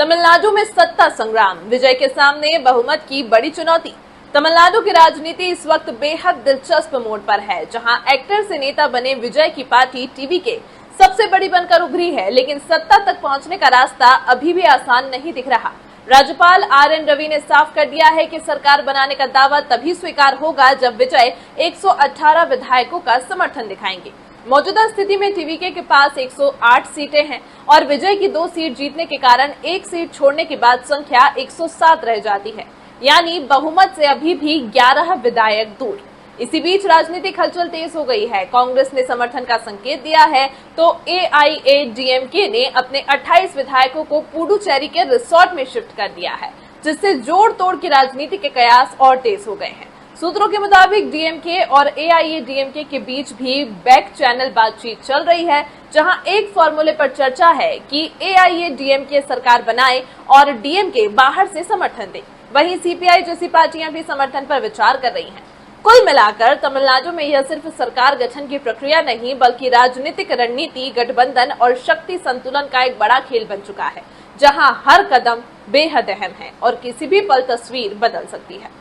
तमिलनाडु में सत्ता संग्राम, विजय के सामने बहुमत की बड़ी चुनौती। तमिलनाडु की राजनीति इस वक्त बेहद दिलचस्प मोड़ पर है, जहां एक्टर से नेता बने विजय की पार्टी टीवीके सबसे बड़ी बनकर उभरी है, लेकिन सत्ता तक पहुंचने का रास्ता अभी भी आसान नहीं दिख रहा। राज्यपाल RN रवि ने साफ कर दिया है कि सरकार बनाने का दावा तभी स्वीकार होगा जब विजय 118 विधायकों का समर्थन दिखाएंगे। मौजूदा स्थिति में टीवीके के पास 108 सीटें हैं और विजय की 2 सीट जीतने के कारण 1 सीट छोड़ने के बाद संख्या 107 रह जाती है, यानी बहुमत से अभी भी 11 विधायक दूर। इसी बीच राजनीतिक हलचल तेज हो गई है। कांग्रेस ने समर्थन का संकेत दिया है तो AIADMK ने अपने 28 विधायकों को पुडुचेरी के रिसोर्ट में शिफ्ट कर दिया है, जिससे जोड़ तोड़ की राजनीति के कयास और तेज हो गए हैं। सूत्रों के मुताबिक DMK और AIADMK के बीच भी बैक चैनल बातचीत चल रही है, जहां एक फॉर्मूले पर चर्चा है कि AIADMK सरकार बनाए और DMK बाहर से समर्थन दे। वहीं CPI जैसी पार्टियां भी समर्थन पर विचार कर रही हैं। कुल मिलाकर तमिलनाडु में यह सिर्फ सरकार गठन की प्रक्रिया नहीं, बल्कि राजनीतिक रणनीति, गठबंधन और शक्ति संतुलन का एक बड़ा खेल बन चुका है, जहां हर कदम बेहद अहम है और किसी भी पल तस्वीर बदल सकती है।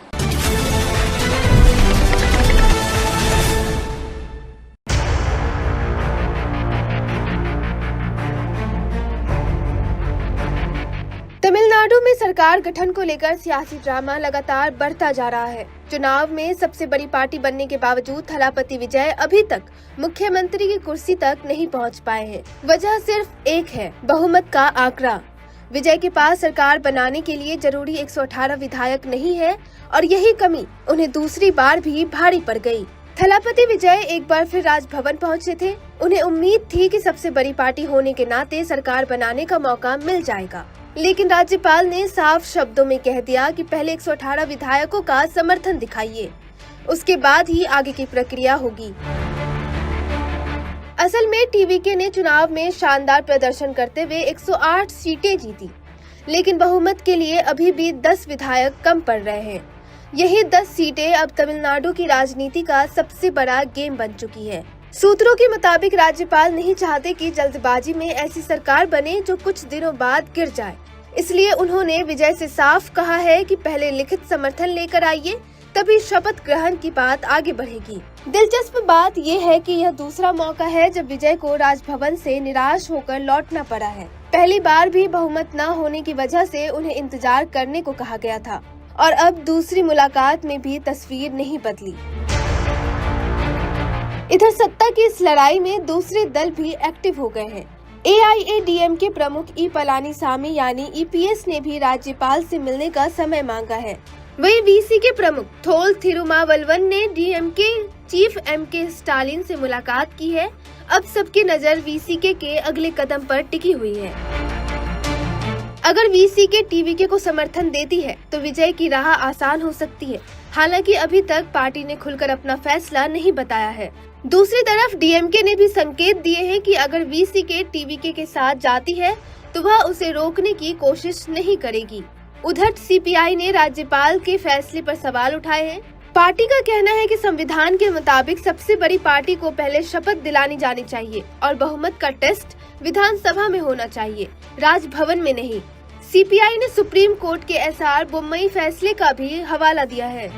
तमिलनाडु में सरकार गठन को लेकर सियासी ड्रामा लगातार बढ़ता जा रहा है। चुनाव में सबसे बड़ी पार्टी बनने के बावजूद थलापति विजय अभी तक मुख्यमंत्री की कुर्सी तक नहीं पहुंच पाए हैं। वजह सिर्फ एक है, बहुमत का आंकड़ा। विजय के पास सरकार बनाने के लिए जरूरी 118 विधायक नहीं है और यही कमी उन्हें दूसरी बार भी भारी पड़ गई। थलापति विजय एक बार फिर राजभवन पहुंचे थे। उन्हें उम्मीद थी कि सबसे बड़ी पार्टी होने के नाते सरकार बनाने का मौका मिल जाएगा, लेकिन राज्यपाल ने साफ शब्दों में कह दिया कि पहले 118 विधायकों का समर्थन दिखाइए, उसके बाद ही आगे की प्रक्रिया होगी। असल में टीवीके ने चुनाव में शानदार प्रदर्शन करते हुए 108 सीटें जीती, लेकिन बहुमत के लिए अभी भी 10 विधायक कम पड़ रहे हैं। यही 10 सीटें अब तमिलनाडु की राजनीति का सबसे बड़ा गेम बन चुकी है। सूत्रों के मुताबिक राज्यपाल नहीं चाहते कि जल्दबाजी में ऐसी सरकार बने जो कुछ दिनों बाद गिर जाए, इसलिए उन्होंने विजय से साफ कहा है कि पहले लिखित समर्थन लेकर आइए, तभी शपथ ग्रहण की बात आगे बढ़ेगी। दिलचस्प बात यह है कि यह दूसरा मौका है जब विजय को राजभवन से निराश होकर लौटना पड़ा है। पहली बार भी बहुमत न होने की वजह से उन्हें इंतजार करने को कहा गया था और अब दूसरी मुलाकात में भी तस्वीर नहीं बदली। इधर सत्ता की इस लड़ाई में दूसरे दल भी एक्टिव हो गए हैं। AIADMK प्रमुख E पलानीसामी यानी EPS ने भी राज्यपाल से मिलने का समय मांगा है। वहीं VC के प्रमुख थोल थिरुमावलवन ने DMK चीफ MK स्टालिन से मुलाकात की है। अब सबकी नजर VCK के अगले कदम पर टिकी हुई है। अगर VCK TVK को समर्थन देती है तो विजय की राह आसान हो सकती है। हालांकि अभी तक पार्टी ने खुलकर अपना फैसला नहीं बताया है। दूसरी तरफ DMK ने भी संकेत दिए हैं कि अगर VCK TVK के साथ जाती है तो वह उसे रोकने की कोशिश नहीं करेगी। उधर CPI ने राज्यपाल के फैसले पर सवाल उठाए हैं। पार्टी का कहना है कि संविधान के मुताबिक सबसे बड़ी पार्टी को पहले शपथ दिलानी जानी चाहिए और बहुमत का टेस्ट विधानसभा में होना चाहिए, राजभवन में नहीं। CPI ने सुप्रीम कोर्ट के SR बोम्मई फैसले का भी हवाला दिया है।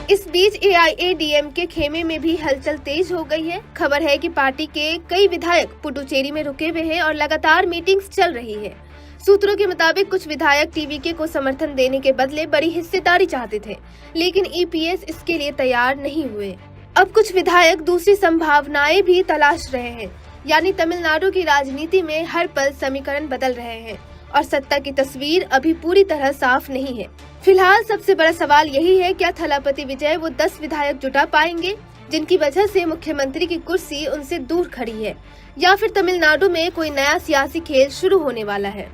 इस बीच AIADMK खेमे में भी हलचल तेज हो गई है। खबर है कि पार्टी के कई विधायक पुडुचेरी में रुके हुए हैं और लगातार मीटिंग्स चल रही है। सूत्रों के मुताबिक कुछ विधायक TVK को समर्थन देने के बदले बड़ी हिस्सेदारी चाहते थे, लेकिन EPS इसके लिए तैयार नहीं हुए। अब कुछ विधायक दूसरी संभावनाएं भी तलाश रहे हैं, यानी तमिलनाडु की राजनीति में हर पल समीकरण बदल रहे हैं और सत्ता की तस्वीर अभी पूरी तरह साफ नहीं है। फिलहाल सबसे बड़ा सवाल यही है, क्या थलापति विजय वो 10 विधायक जुटा पाएंगे जिनकी वजह से मुख्यमंत्री की कुर्सी उनसे दूर खड़ी है, या फिर तमिलनाडु में कोई नया सियासी खेल शुरू होने वाला है।